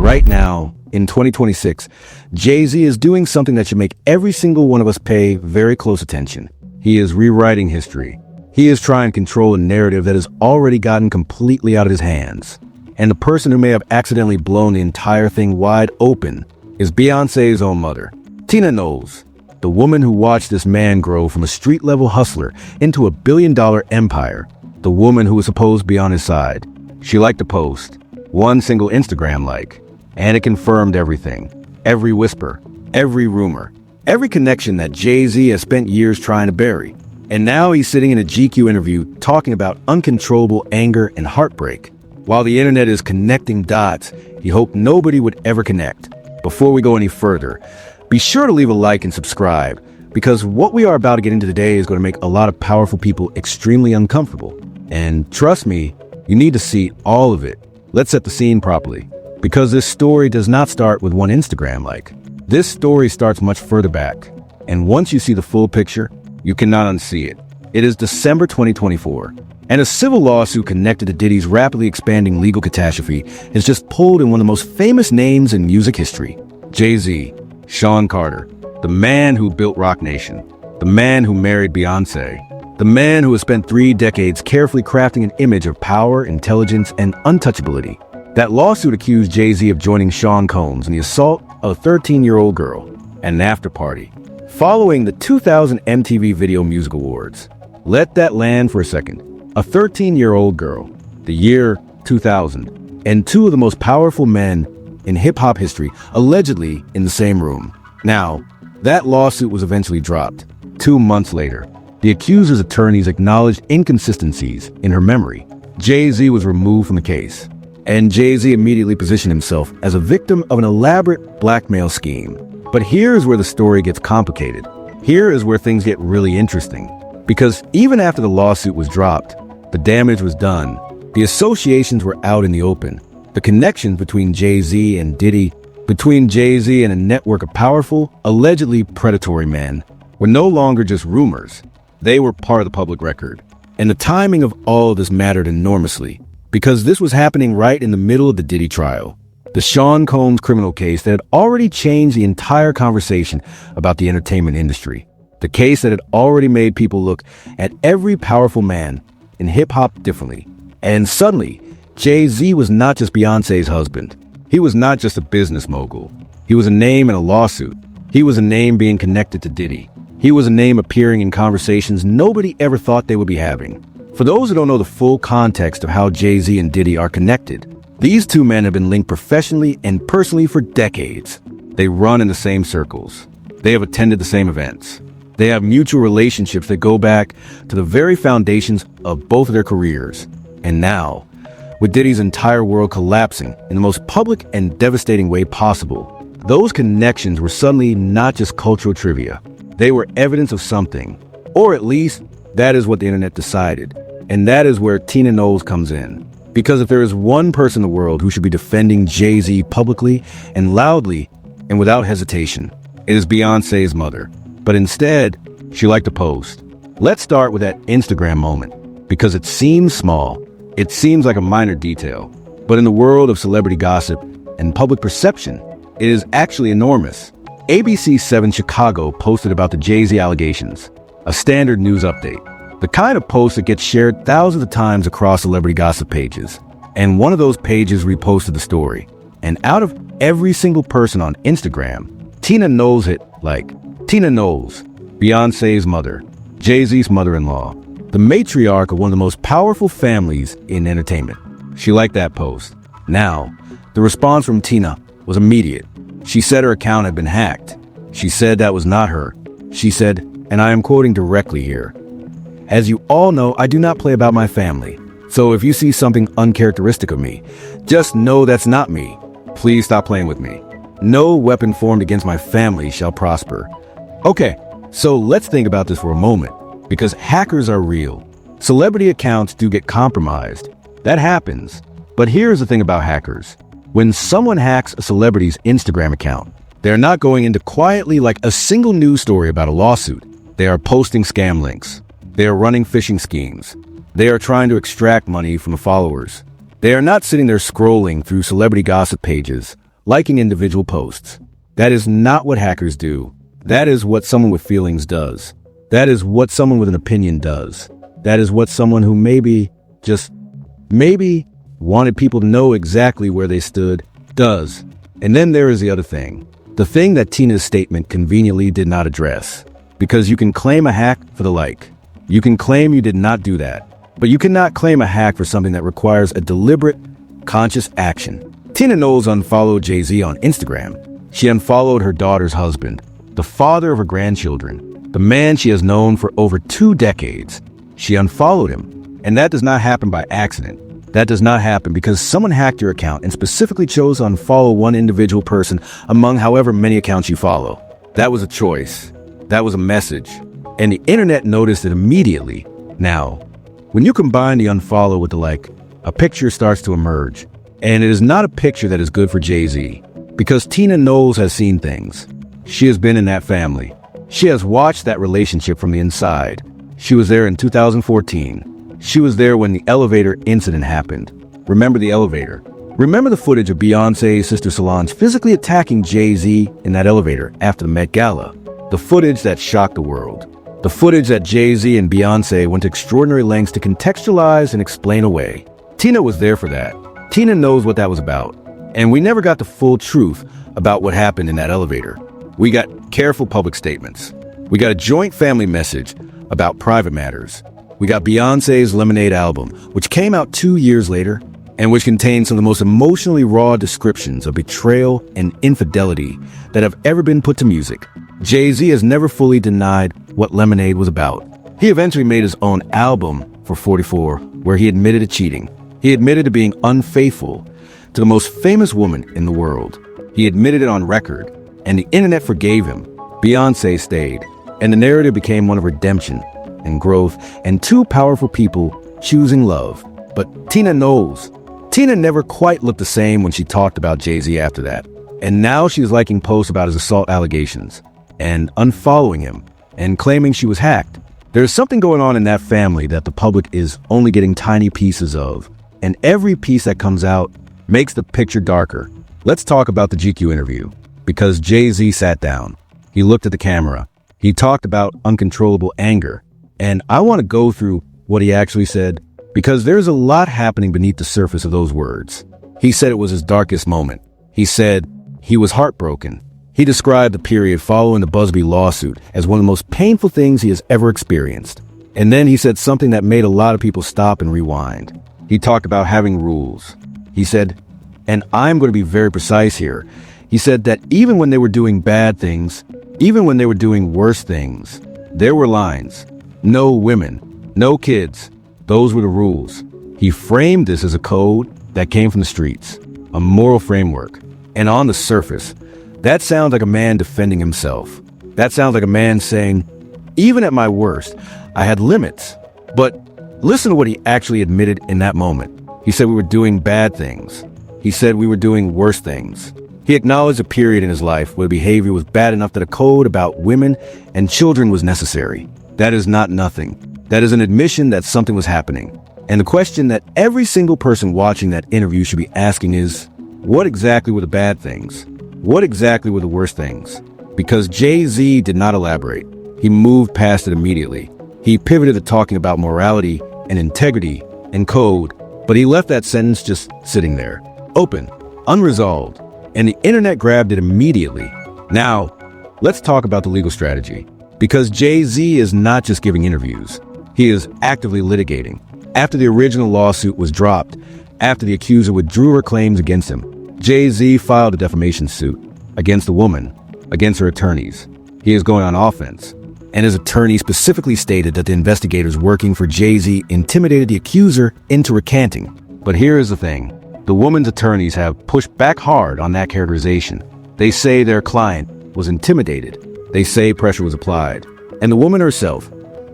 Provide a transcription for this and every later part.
right now, in 2026, Jay-Z is doing something that should make every single one of us pay very close attention. He is rewriting history. He is trying to control a narrative that has already gotten completely out of his hands. And the person who may have accidentally blown the entire thing wide open is Beyoncé's own mother, Tina Knowles, the woman who watched this man grow from a street-level hustler into a billion-dollar empire, the woman who was supposed to be on his side. She liked the post, one single Instagram like, and it confirmed everything. Every whisper, every rumor, every connection that Jay-Z has spent years trying to bury. And now he's sitting in a GQ interview talking about uncontrollable anger and heartbreak. While the internet is connecting dots, he hoped nobody would ever connect. Before we go any further, be sure to leave a like and subscribe, because what we are about to get into today is going to make a lot of powerful people extremely uncomfortable. And trust me, you need to see all of it. Let's set the scene properly, because this story does not start with one Instagram like. This story starts much further back, and once you see the full picture, you cannot unsee it. It is December 2024, and a civil lawsuit connected to Diddy's rapidly expanding legal catastrophe has just pulled in one of the most famous names in music history, Jay-Z, Sean Carter, the man who built Roc Nation, the man who married Beyoncé, the man who has spent 3 decades carefully crafting an image of power, intelligence, and untouchability. That lawsuit accused Jay-Z of joining Sean Combs in the assault of a 13-year-old girl at an after-party following the 2000 MTV Video Music Awards. Let that land for a second. A 13-year-old girl, the year 2000, and 2 of the most powerful men in hip-hop history allegedly in the same room. Now, that lawsuit was eventually dropped. 2 months later, the accuser's attorneys acknowledged inconsistencies in her memory. Jay-Z was removed from the case, and Jay-Z immediately positioned himself as a victim of an elaborate blackmail scheme. But here's where the story gets complicated. Here is where things get really interesting. Because even after the lawsuit was dropped, the damage was done. The associations were out in the open. The connections between Jay-Z and Diddy, between Jay-Z and a network of powerful, allegedly predatory men, were no longer just rumors. They were part of the public record. And the timing of all of this mattered enormously, because this was happening right in the middle of the Diddy trial. The Sean Combs criminal case that had already changed the entire conversation about the entertainment industry. The case that had already made people look at every powerful man in hip-hop differently. And suddenly, Jay-Z was not just Beyoncé's husband. He was not just a business mogul. He was a name in a lawsuit. He was a name being connected to Diddy. He was a name appearing in conversations nobody ever thought they would be having. For those who don't know the full context of how Jay-Z and Diddy are connected, these 2 men have been linked professionally and personally for decades. They run in the same circles. They have attended the same events. They have mutual relationships that go back to the very foundations of both of their careers. And now, with Diddy's entire world collapsing in the most public and devastating way possible, those connections were suddenly not just cultural trivia. They were evidence of something. Or at least, that is what the internet decided. And that is where Tina Knowles comes in. Because if there is one person in the world who should be defending Jay-Z publicly and loudly and without hesitation, it is Beyoncé's mother. But instead, she liked to post. Let's start with that Instagram moment, because it seems small. It seems like a minor detail. But in the world of celebrity gossip and public perception, it is actually enormous. ABC 7 Chicago posted about the Jay-Z allegations, a standard news update. The kind of post that gets shared thousands of times across celebrity gossip pages. And one of those pages reposted the story. And out of every single person on Instagram, Tina Knowles hit like. Tina Knowles, Beyoncé's mother, Jay-Z's mother-in-law, the matriarch of one of the most powerful families in entertainment. She liked that post. Now, the response from Tina was immediate. She said her account had been hacked. She said that was not her. She said, and I am quoting directly here, "As you all know, I do not play about my family. So if you see something uncharacteristic of me, just know that's not me. Please stop playing with me. No weapon formed against my family shall prosper." Okay, so let's think about this for a moment, because hackers are real. Celebrity accounts do get compromised. That happens. But here's the thing about hackers. When someone hacks a celebrity's Instagram account, they're not going into quietly like a single news story about a lawsuit. They are posting scam links. They are running phishing schemes. They are trying to extract money from the followers. They are not sitting there scrolling through celebrity gossip pages, liking individual posts. That is not what hackers do. That is what someone with feelings does. That is what someone with an opinion does. That is what someone who maybe wanted people to know exactly where they stood does. And then there is the other thing. The thing that Tina's statement conveniently did not address. Because you can claim a hack for the like. You can claim you did not do that. But you cannot claim a hack for something that requires a deliberate, conscious action. Tina Knowles unfollowed Jay-Z on Instagram. She unfollowed her daughter's husband, the father of her grandchildren, the man she has known for over 2 decades. She unfollowed him. And that does not happen by accident. That does not happen because someone hacked your account and specifically chose to unfollow one individual person among however many accounts you follow. That was a choice. That was a message. And the internet noticed it immediately. Now, when you combine the unfollow with the like, a picture starts to emerge. And it is not a picture that is good for Jay-Z. Because Tina Knowles has seen things. She has been in that family. She has watched that relationship from the inside. She was there in 2014. She was there when the elevator incident happened. Remember the elevator. Remember the footage of Beyoncé's sister Solange physically attacking Jay-Z in that elevator after the Met Gala. The footage that shocked the world. The footage that Jay-Z and Beyoncé went to extraordinary lengths to contextualize and explain away. Tina was there for that. Tina knows what that was about. And we never got the full truth about what happened in that elevator. We got careful public statements. We got a joint family message about private matters. We got Beyoncé's Lemonade album, which came out 2 years later, and which contains some of the most emotionally raw descriptions of betrayal and infidelity that have ever been put to music. Jay-Z has never fully denied what Lemonade was about. He eventually made his own album for 44, where he admitted to cheating. He admitted to being unfaithful to the most famous woman in the world. He admitted it on record, and the internet forgave him. Beyoncé stayed, and the narrative became one of redemption and growth, and 2 powerful people choosing love. But Tina Knowles. Tina never quite looked the same when she talked about Jay-Z after that. And now she's liking posts about his assault allegations, and unfollowing him, and claiming she was hacked. There's something going on in that family that the public is only getting tiny pieces of. And every piece that comes out makes the picture darker. Let's talk about the GQ interview. Because Jay-Z sat down. He looked at the camera. He talked about uncontrollable anger. And I want to go through what he actually said, because there's a lot happening beneath the surface of those words. He said it was his darkest moment. He said he was heartbroken. He described the period following the Busby lawsuit as one of the most painful things he has ever experienced. And then he said something that made a lot of people stop and rewind. He talked about having rules. He said, and I'm going to be very precise here, he said that even when they were doing bad things, even when they were doing worse things, there were lines. No women, no kids. Those were the rules. He framed this as a code that came from the streets, a moral framework. And on the surface, that sounds like a man defending himself. That sounds like a man saying, even at my worst, I had limits. But listen to what he actually admitted in that moment. He said we were doing bad things. He said we were doing worse things. He acknowledged a period in his life where behavior was bad enough that a code about women and children was necessary. That is not nothing. That is an admission that something was happening. And the question that every single person watching that interview should be asking is, what exactly were the bad things? What exactly were the worst things? Because Jay-Z did not elaborate. He moved past it immediately. He pivoted to talking about morality and integrity and code, but he left that sentence just sitting there, open, unresolved, and the internet grabbed it immediately. Now, let's talk about the legal strategy. Because Jay-Z is not just giving interviews. He is actively litigating. After the original lawsuit was dropped, after the accuser withdrew her claims against him, Jay-Z filed a defamation suit against the woman, against her attorneys. He is going on offense. And his attorney specifically stated that the investigators working for Jay-Z intimidated the accuser into recanting. But here is the thing. The woman's attorneys have pushed back hard on that characterization. They say their client was intimidated. They say pressure was applied. And the woman herself,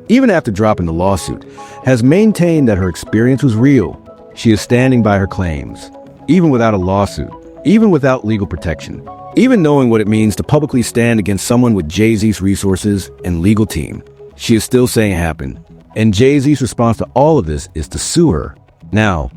even after dropping the lawsuit, has maintained that her experience was real. She is standing by her claims, even without a lawsuit, even without legal protection, even knowing what it means to publicly stand against someone with Jay-Z's resources and legal team. She is still saying it happened. And Jay-Z's response to all of this is to sue her. Now,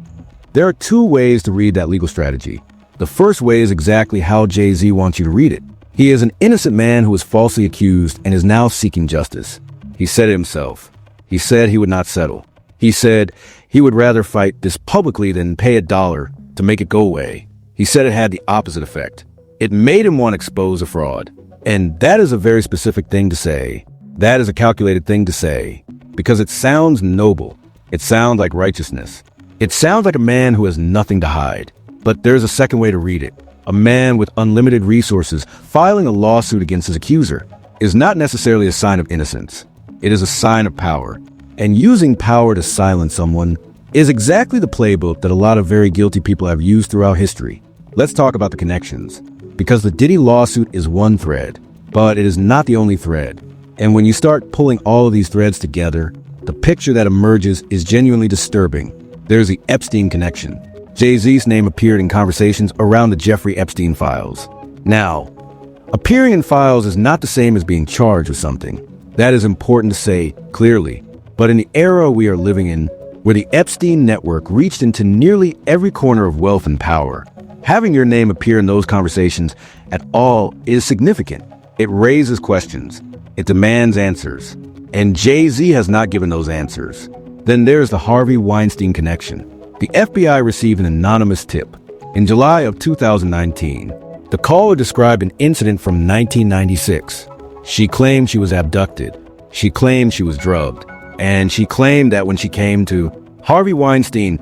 there are 2 ways to read that legal strategy. The first way is exactly how Jay-Z wants you to read it. He is an innocent man who was falsely accused and is now seeking justice. He said it himself. He said he would not settle. He said he would rather fight this publicly than pay $1 to make it go away. He said it had the opposite effect. It made him want to expose a fraud. And that is a very specific thing to say. That is a calculated thing to say. Because it sounds noble. It sounds like righteousness. It sounds like a man who has nothing to hide. But there's a second way to read it. A man with unlimited resources filing a lawsuit against his accuser is not necessarily a sign of innocence. It is a sign of power. And using power to silence someone is exactly the playbook that a lot of very guilty people have used throughout history. Let's talk about the connections. Because the Diddy lawsuit is one thread, but it is not the only thread. And when you start pulling all of these threads together, the picture that emerges is genuinely disturbing. There's the Epstein connection. Jay-Z's name appeared in conversations around the Jeffrey Epstein files. Now, appearing in files is not the same as being charged with something. That is important to say clearly. But in the era we are living in, where the Epstein network reached into nearly every corner of wealth and power, having your name appear in those conversations at all is significant. It raises questions. It demands answers. And Jay-Z has not given those answers. Then there's the Harvey Weinstein connection. The FBI received an anonymous tip. In July of 2019, the caller described an incident from 1996. She claimed she was abducted. She claimed she was drugged. And she claimed that when she came to, Harvey Weinstein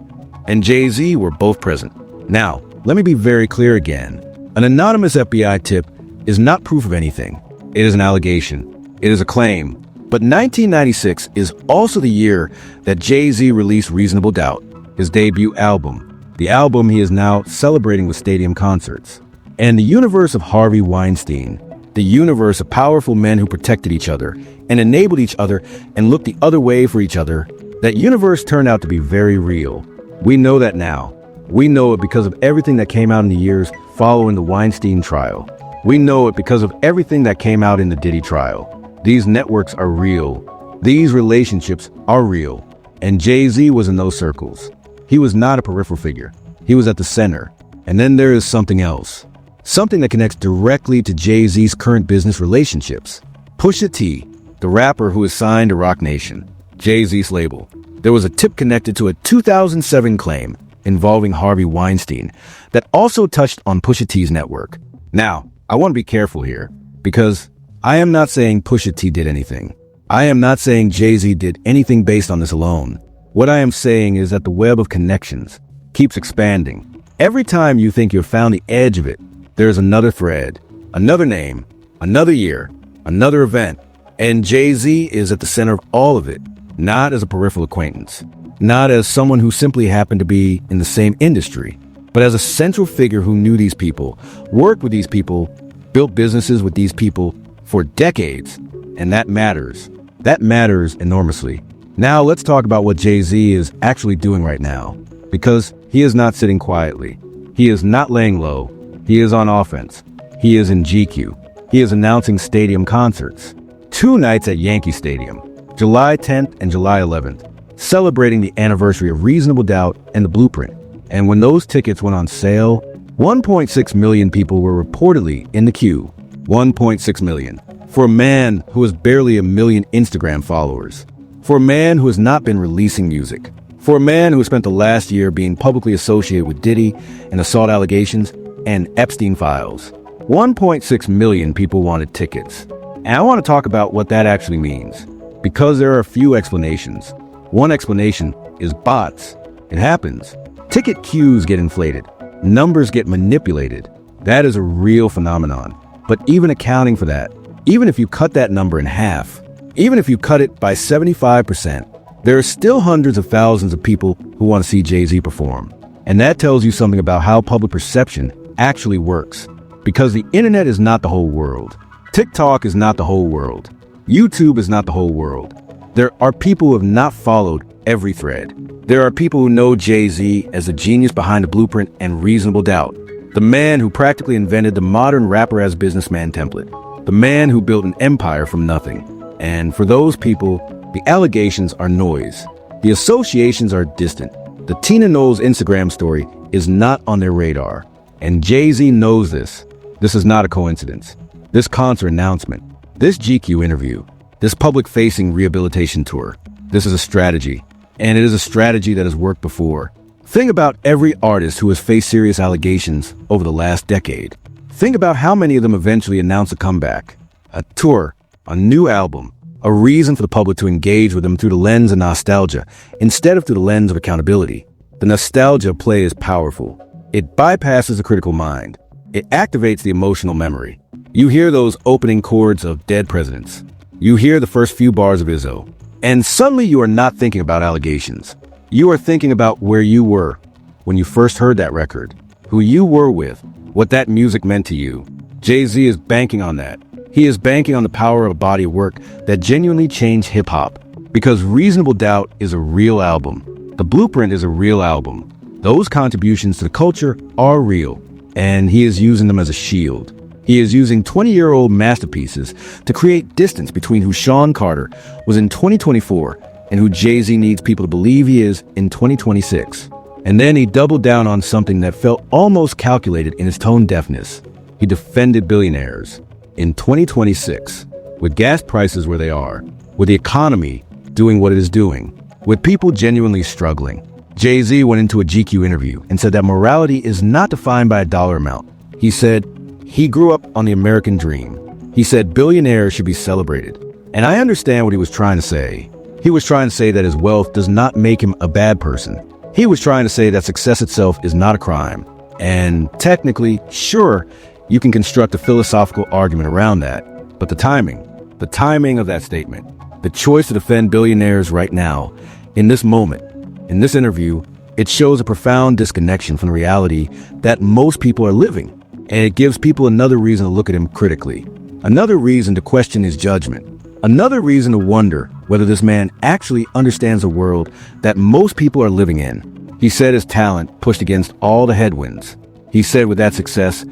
and Jay-Z were both present. Now, let me be very clear again. An anonymous FBI tip is not proof of anything. It is an allegation. It is a claim. But 1996 is also the year that Jay-Z released Reasonable Doubt, his debut album, the album he is now celebrating with stadium concerts. And the universe of Harvey Weinstein, the universe of powerful men who protected each other and enabled each other and looked the other way for each other, that universe turned out to be very real. We know that now. We know it because of everything that came out in the years following the Weinstein trial. We know it because of everything that came out in the Diddy trial. These networks are real. These relationships are real. And Jay-Z was in those circles. He was not a peripheral figure. He was at the center. And then there is something else. Something that connects directly to Jay-Z's current business relationships. Pusha T, the rapper who is signed to Roc Nation, Jay-Z's label. There was a tip connected to a 2007 claim involving Harvey Weinstein that also touched on Pusha T's network. Now, I want to be careful here, because I am not saying Pusha T did anything. I am not saying Jay-Z did anything based on this alone. What I am saying is that the web of connections keeps expanding. Every time you think you've found the edge of it, there's another thread, another name, another year, another event. And Jay-Z is at the center of all of it, not as a peripheral acquaintance, not as someone who simply happened to be in the same industry, but as a central figure who knew these people, worked with these people, built businesses with these people for decades. And that matters. That matters enormously. Now let's talk about what Jay-Z is actually doing right now, because he is not sitting quietly. He is not laying low. He is on offense. He is in GQ. He is announcing stadium concerts. 2 nights at Yankee Stadium, July 10th and July 11th, celebrating the anniversary of Reasonable Doubt and The Blueprint. And when those tickets went on sale, 1.6 million people were reportedly in the queue. 1.6 million. For a man who has barely 1 million Instagram followers. For a man who has not been releasing music. For a man who spent the last year being publicly associated with Diddy and assault allegations and Epstein files. 1.6 million people wanted tickets. And I want to talk about what that actually means, because there are a few explanations. One explanation is bots. It happens. Ticket queues get inflated. Numbers get manipulated. That is a real phenomenon. But even accounting for that, even if you cut that number in half, even if you cut it by 75%, there are still hundreds of thousands of people who want to see Jay-Z perform. And that tells you something about how public perception actually works. Because the internet is not the whole world. TikTok is not the whole world. YouTube is not the whole world. There are people who have not followed every thread. There are people who know Jay-Z as the genius behind The Blueprint and Reasonable Doubt. The man who practically invented the modern rapper as businessman template. The man who built an empire from nothing. And for those people, the allegations are noise. The associations are distant. The Tina Knowles Instagram story is not on their radar. And Jay-Z knows this. This is not a coincidence. This concert announcement, this GQ interview, this public-facing rehabilitation tour, this is a strategy. And it is a strategy that has worked before. Think about every artist who has faced serious allegations over the last decade. Think about how many of them eventually announce a comeback, a tour, a new album, a reason for the public to engage with them through the lens of nostalgia instead of through the lens of accountability. The nostalgia play is powerful. It bypasses the critical mind. It activates the emotional memory. You hear those opening chords of Dead Presidents. You hear the first few bars of Izzo. And suddenly you are not thinking about allegations. You are thinking about where you were when you first heard that record, who you were with, what that music meant to you. Jay-Z is banking on that. He is banking on the power of a body of work that genuinely changed hip-hop. Because Reasonable Doubt is a real album. The Blueprint is a real album. Those contributions to the culture are real. And he is using them as a shield. He is using 20-year-old masterpieces to create distance between who Sean Carter was in 2024 and who Jay-Z needs people to believe he is in 2026. And then he doubled down on something that felt almost calculated in his tone deafness. He defended billionaires. In 2026, with gas prices where they are, with the economy doing what it is doing, with people genuinely struggling, Jay-Z went into a GQ interview and said that morality is not defined by a dollar amount. He said he grew up on the American dream. He said billionaires should be celebrated. And I understand what he was trying to say. He was trying to say that his wealth does not make him a bad person. He was trying to say that success itself is not a crime. And technically, sure, you can construct a philosophical argument around that. But the timing of that statement, the choice to defend billionaires right now, in this moment, in this interview, it shows a profound disconnection from the reality that most people are living. And it gives people another reason to look at him critically, another reason to question his judgment, another reason to wonder whether this man actually understands the world that most people are living in. He said his talent pushed against all the headwinds. He said with that success,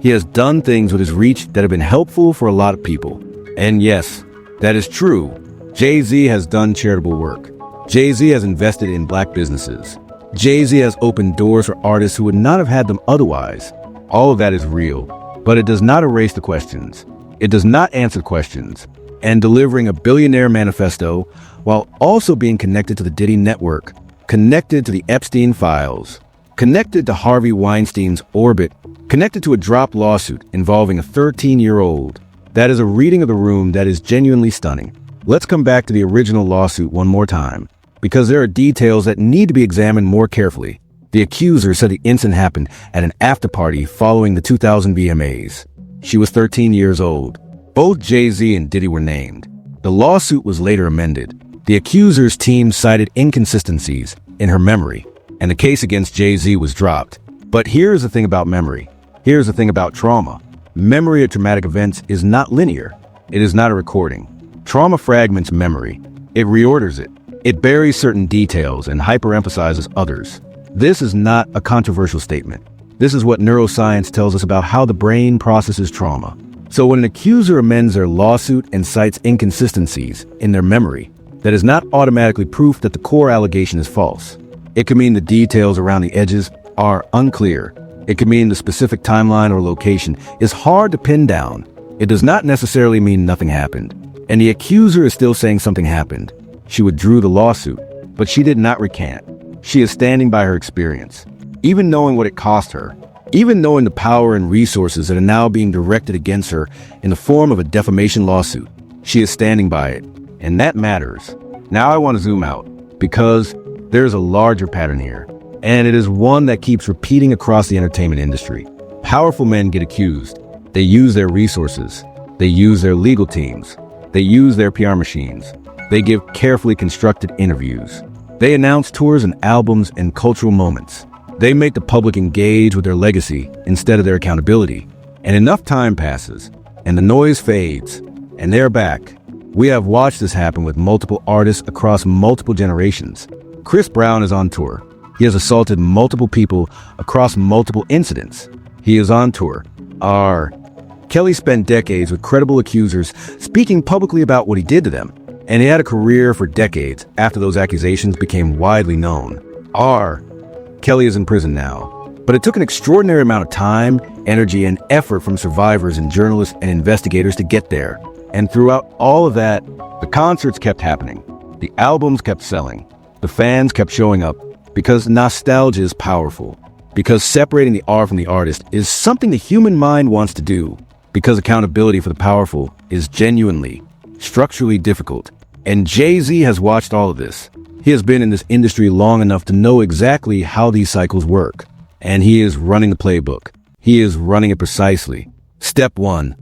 he has done things with his reach that have been helpful for a lot of people. And yes, that is true. Jay-Z has done charitable work. Jay-Z has invested in black businesses. Jay-Z has opened doors for artists who would not have had them otherwise. All of that is real, but it does not erase the questions. It does not answer questions. And delivering a billionaire manifesto while also being connected to the Diddy network, connected to the Epstein files, connected to Harvey Weinstein's orbit, connected to a dropped lawsuit involving a 13-year-old. That is a reading of the room that is genuinely stunning. Let's come back to the original lawsuit one more time, because there are details that need to be examined more carefully. The accuser said the incident happened at an after-party following the 2000 VMAs. She was 13 years old. Both Jay-Z and Diddy were named. The lawsuit was later amended. The accuser's team cited inconsistencies in her memory, and the case against Jay-Z was dropped. But here's the thing about memory. Here's the thing about trauma. Memory of traumatic events is not linear. It is not a recording. Trauma fragments memory. It reorders it. It buries certain details and hyperemphasizes others. This is not a controversial statement. This is what neuroscience tells us about how the brain processes trauma. So when an accuser amends their lawsuit and cites inconsistencies in their memory, that is not automatically proof that the core allegation is false. It could mean the details around the edges are unclear. It could mean the specific timeline or location is hard to pin down. It does not necessarily mean nothing happened. And the accuser is still saying something happened. She withdrew the lawsuit, but she did not recant. She is standing by her experience, even knowing what it cost her, even knowing the power and resources that are now being directed against her in the form of a defamation lawsuit. She is standing by it, and that matters. Now I want to zoom out, because there's a larger pattern here, and it is one that keeps repeating across the entertainment industry. Powerful men get accused. They use their resources. They use their legal teams. They use their PR machines. They give carefully constructed interviews. They announce tours and albums and cultural moments. They make the public engage with their legacy instead of their accountability. And enough time passes, and the noise fades, and they're back. We have watched this happen with multiple artists across multiple generations. Chris Brown is on tour. He has assaulted multiple people across multiple incidents. He is on tour. Kelly spent decades with credible accusers speaking publicly about what he did to them. And he had a career for decades after those accusations became widely known. Kelly is in prison now. But it took an extraordinary amount of time, energy, and effort from survivors and journalists and investigators to get there. And throughout all of that, the concerts kept happening. The albums kept selling. The fans kept showing up because nostalgia is powerful. Because separating the art from the artist is something the human mind wants to do. Because accountability for the powerful is genuinely, structurally difficult. And Jay-Z has watched all of this. He has been in this industry long enough to know exactly how these cycles work. And he is running the playbook. He is running it precisely. Step 1,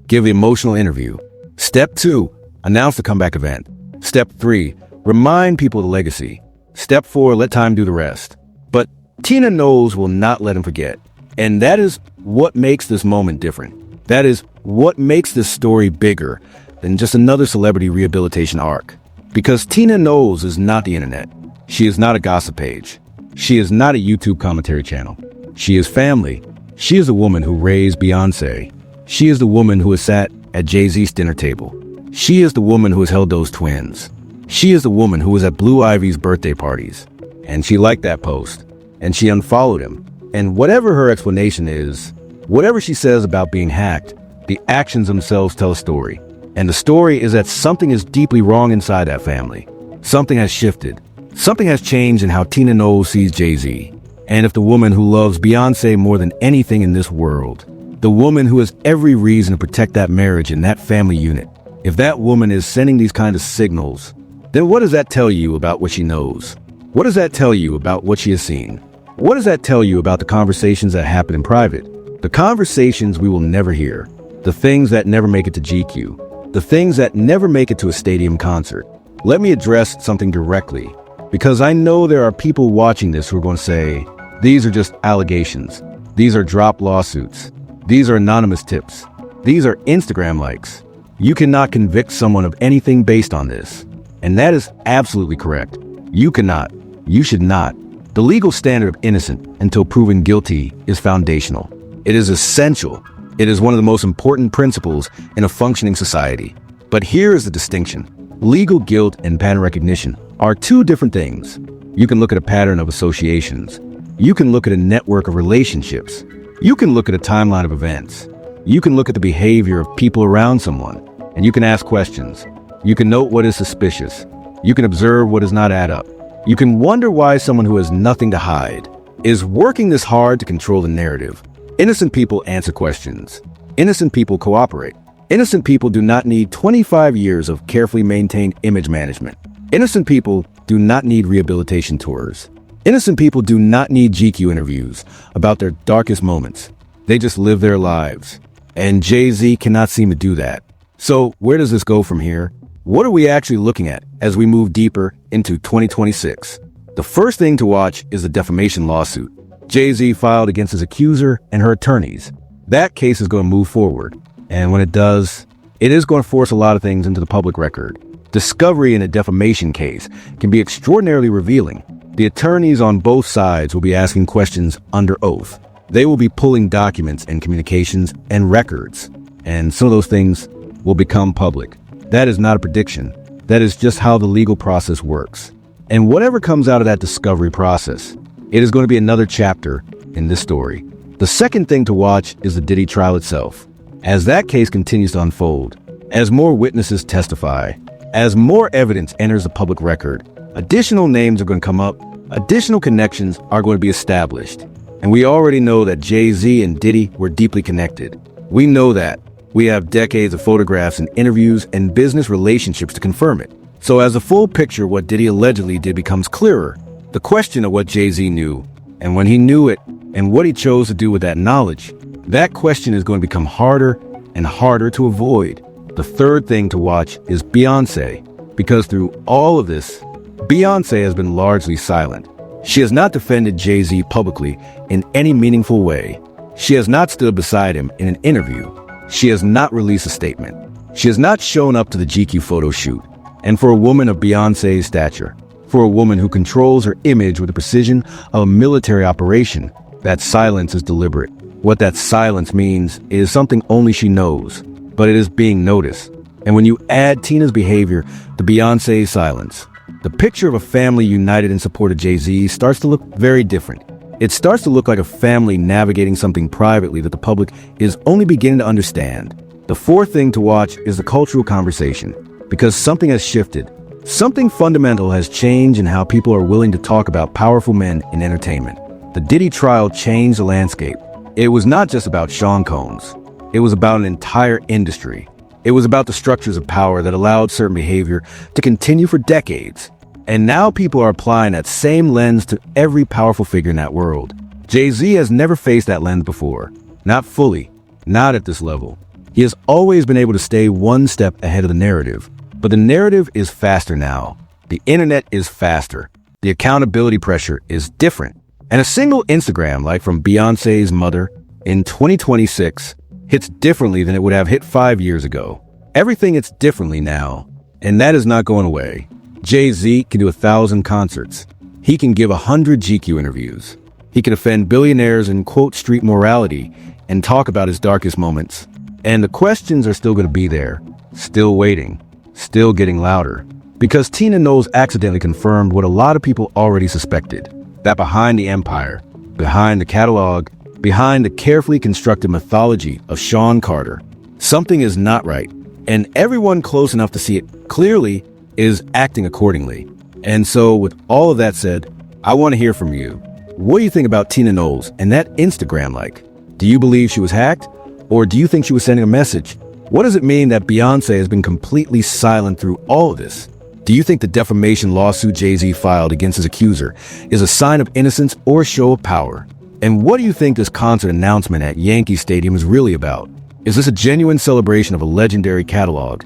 give the emotional interview. Step 2, announce the comeback event. Step 3, remind people of the legacy. Step 4, let time do the rest. But Tina Knowles will not let him forget. And that is what makes this moment different. That is what makes this story bigger than just another celebrity rehabilitation arc. Because Tina Knowles is not the internet. She is not a gossip page. She is not a YouTube commentary channel. She is family. She is the woman who raised Beyoncé. She is the woman who has sat at Jay-Z's dinner table. She is the woman who has held those twins. She is the woman who was at Blue Ivy's birthday parties. And she liked that post. And she unfollowed him. And whatever her explanation is, whatever she says about being hacked, the actions themselves tell a story. And the story is that something is deeply wrong inside that family. Something has shifted. Something has changed in how Tina Knowles sees Jay-Z. And if the woman who loves Beyoncé more than anything in this world, the woman who has every reason to protect that marriage and that family unit, if that woman is sending these kind of signals, then what does that tell you about what she knows? What does that tell you about what she has seen? What does that tell you about the conversations that happen in private? The conversations we will never hear. The things that never make it to GQ. The things that never make it to a stadium concert. Let me address something directly, because I know there are people watching this who are going to say, these are just allegations. These are drop lawsuits. These are anonymous tips. These are Instagram likes. You cannot convict someone of anything based on this. And that is absolutely correct. You cannot. You should not. The legal standard of innocent until proven guilty is foundational. It is essential. It is one of the most important principles in a functioning society. But here is the distinction. Legal guilt and pattern recognition are two different things. You can look at a pattern of associations. You can look at a network of relationships. You can look at a timeline of events. You can look at the behavior of people around someone, and you can ask questions. You can note what is suspicious. You can observe what does not add up. You can wonder why someone who has nothing to hide is working this hard to control the narrative. Innocent people answer questions. Innocent people cooperate. Innocent people do not need 25 years of carefully maintained image management. Innocent people do not need rehabilitation tours. Innocent people do not need GQ interviews about their darkest moments. They just live their lives. And Jay-Z cannot seem to do that. So where does this go from here? What are we actually looking at as we move deeper into 2026? The first thing to watch is the defamation lawsuit Jay-Z filed against his accuser and her attorneys. That case is going to move forward. And when it does, it is going to force a lot of things into the public record. Discovery in a defamation case can be extraordinarily revealing. The attorneys on both sides will be asking questions under oath. They will be pulling documents and communications and records. And some of those things will become public. That is not a prediction. That is just how the legal process works. And whatever comes out of that discovery process, it is going to be another chapter in this story. The second thing to watch is the Diddy trial itself. As that case continues to unfold, as more witnesses testify, as more evidence enters the public record, additional names are going to come up, additional connections are going to be established. And we already know that Jay-Z and Diddy were deeply connected. We know that. We have decades of photographs and interviews and business relationships to confirm it. So as the full picture of what Diddy allegedly did becomes clearer, the question of what Jay-Z knew, and when he knew it, and what he chose to do with that knowledge, that question is going to become harder and harder to avoid. The third thing to watch is Beyoncé, because through all of this, Beyoncé has been largely silent. She has not defended Jay-Z publicly in any meaningful way. She has not stood beside him in an interview. She has not released a statement. She has not shown up to the GQ photo shoot. And for a woman of Beyoncé's stature, for a woman who controls her image with the precision of a military operation, that silence is deliberate. What that silence means is something only she knows, but it is being noticed. And when you add Tina's behavior to Beyoncé's silence, the picture of a family united in support of Jay-Z starts to look very different. It starts to look like a family navigating something privately that the public is only beginning to understand. The fourth thing to watch is the cultural conversation, because something has shifted. Something fundamental has changed in how people are willing to talk about powerful men in entertainment. The Diddy trial changed the landscape. It was not just about Sean Combs. It was about an entire industry. It was about the structures of power that allowed certain behavior to continue for decades. And now people are applying that same lens to every powerful figure in that world. Jay-Z has never faced that lens before. Not fully. Not at this level. He has always been able to stay one step ahead of the narrative. But the narrative is faster now. The internet is faster. The accountability pressure is different. And a single Instagram like from Beyoncé's mother in 2026 hits differently than it would have hit 5 years ago. Everything hits differently now, and that is not going away. Jay-Z can do 1,000 concerts. He can give 100 GQ interviews. He can offend billionaires and quote street morality and talk about his darkest moments. And the questions are still going to be there, still waiting, still getting louder. Because Tina Knowles accidentally confirmed what a lot of people already suspected, that behind the empire, behind the catalog, behind the carefully constructed mythology of Sean Carter, something is not right, and everyone close enough to see it clearly is acting accordingly. And so, with all of that said, I want to hear from you. What do you think about Tina Knowles and that Instagram like? Do you believe she was hacked? Or do you think she was sending a message? What does it mean that Beyoncé has been completely silent through all of this? Do you think the defamation lawsuit Jay-Z filed against his accuser is a sign of innocence or a show of power? And what do you think this concert announcement at Yankee Stadium is really about? Is this a genuine celebration of a legendary catalog?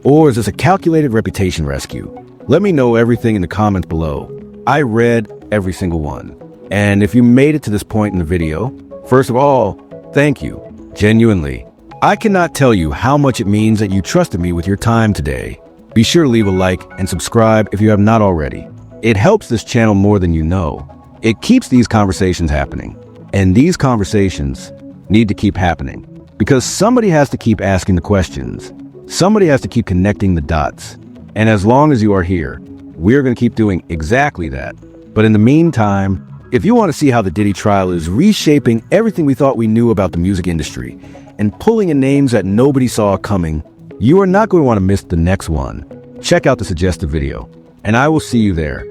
Or is this a calculated reputation rescue? Let me know everything in the comments below. I read every single one. And if you made it to this point in the video, first of all, thank you. Genuinely. I cannot tell you how much it means that you trusted me with your time today. Be sure to leave a like and subscribe if you have not already. It helps this channel more than you know. It keeps these conversations happening. And these conversations need to keep happening. Because somebody has to keep asking the questions. Somebody has to keep connecting the dots. And as long as you are here, we're going to keep doing exactly that. But in the meantime, if you want to see how the Diddy trial is reshaping everything we thought we knew about the music industry and pulling in names that nobody saw coming, you are not going to want to miss the next one. Check out the suggested video, and I will see you there.